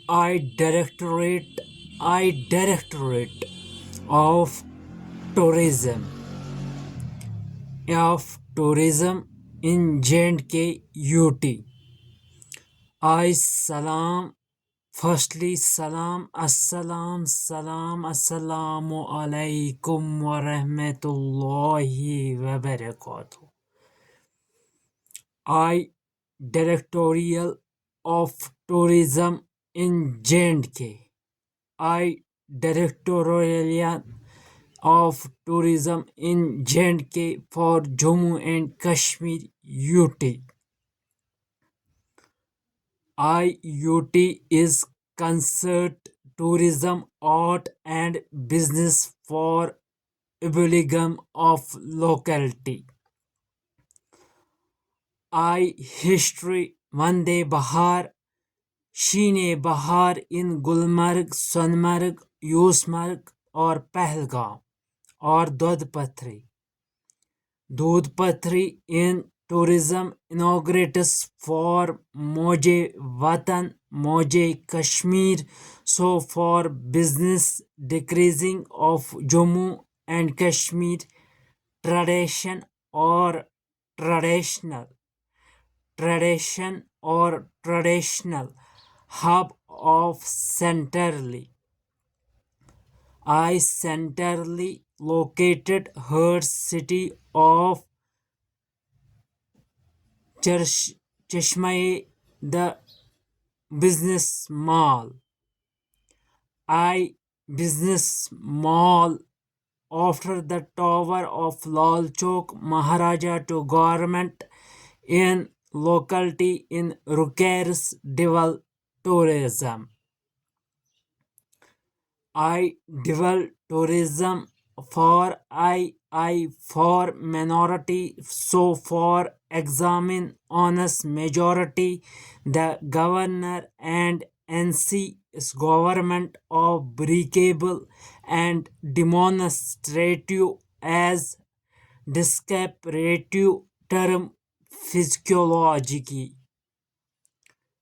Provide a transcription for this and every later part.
I Directorate I Directorate of Tourism in J&K UT. I salam Firstly, salam, assalamu alaikum wa rahmatullahi wa barakatuh. I Directorial of Tourism in J&K. I Directorial of Tourism in J&K for Jammu and Kashmir UT. IUT is concert tourism, art and business for amalgam of locality. I history Vande Bahar, Sheene Bahar in Gulmarg, Sonmarg, Yusmarg or Pahalgam or Dodhpatri. Dudhpatri in tourism inaugurates for Moje Watan, Moje Kashmir, so for business decreasing of Jammu and Kashmir tradition or traditional traditional hub of centrally located her city of Chashma, the business mall. I business mall after the tower of Lal Chowk, Maharaja to government in locality in requires develop tourism. I develop tourism for I for minority, so for examine honest majority the governor and NC is government of breakable and demonstrative as descriptive term physiology.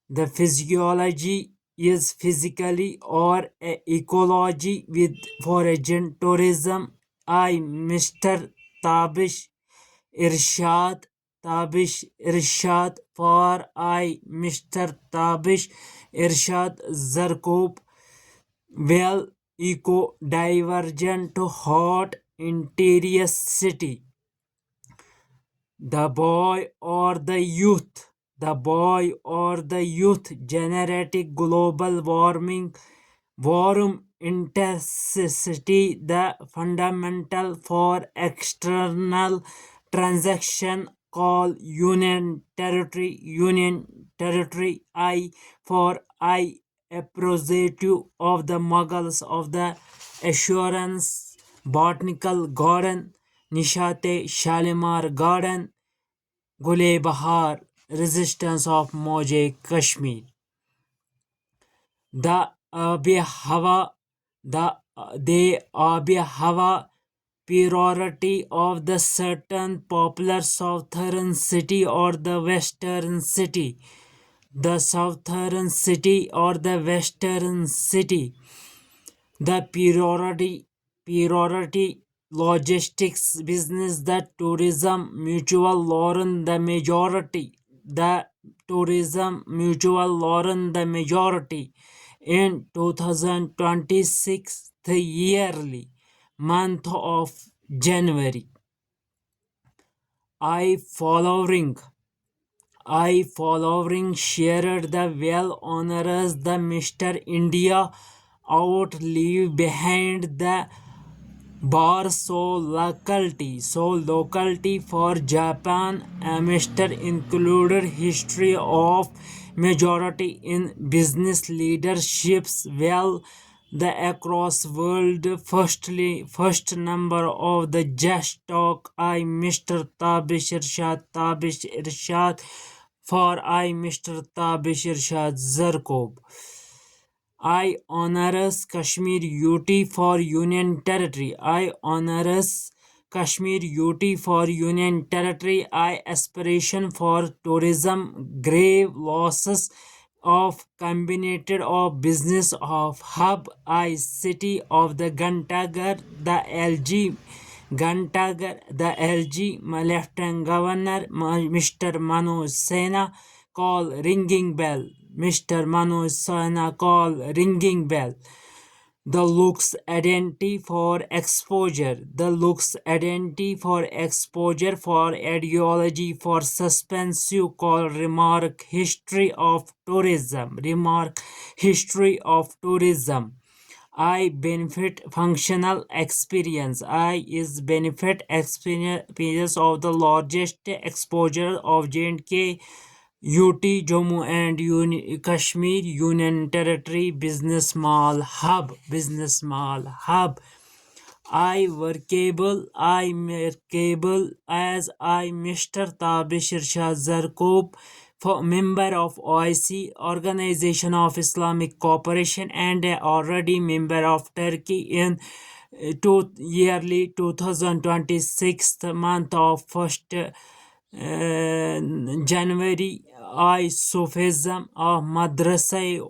The physiology is physically or ecology with foreign tourism. I Mr. Tabish Irshad for I Mr. Tabish Irshad Zarkob well eco divergent hot interior city. The boy or the youth generating global warm intensity, the fundamental for external transaction call union territory. I for I appreciative of the Mughals of the assurance botanical garden, Nishate Shalimar Garden, Gule Bahar, resistance of Moje Kashmir. The Abhi Hawa priority of the certain popular southern city or the western city. The southern city or the western city. The priority logistics business, the tourism mutual Lauren the majority. The tourism mutual Lauren the majority in 2026, the yearly month of January. I following shared the well honors the Mr. India out leave behind the bar so locality for Japan Mr. included history of majority in business leaderships well the across world first number of the just talk I Mr. Tabish Irshad for I Mr. Tabish Irshad Zarkob. I honors Kashmir UT for Union Territory. I honors Kashmir UT for Union Territory. I aspiration for tourism grave losses of combined of business of hub I city of the Gantagar, the LG Gantagar, the LG, my Lieutenant Governor, Mr. Manoj Sena, call ringing bell. Mr. Manoj Sena, call ringing bell. The looks identity for exposure. The looks identity for exposure for ideology for suspense you call remark history of tourism. Remark history of tourism. I benefit functional experience. I is benefit experience of the largest exposure of J&K UT Jammu and Kashmir Union Territory Business Mall Hub. I workable as I Mr. Tabish Irshad Zarkob, member of OIC, Organization of Islamic Cooperation, and already member of Turkey in yearly 2026 month of 1st January. I Sufism of Madrasa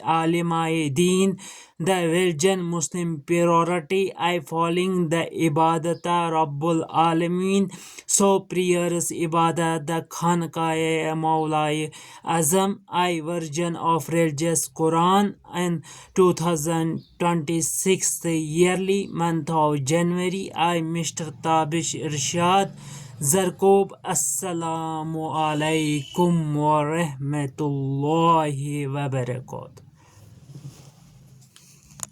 Alimai Deen, the religion Muslim priority. I following the Ibadata Rabbul Alamin. So prayers Ibadat the Khankai Maulai Azam. I version of religious Quran in 2026 yearly month of January. I Mr. Tabish Irshad Zarkob. Assalamu alaikum wa rahmatullahi wa barakatuh.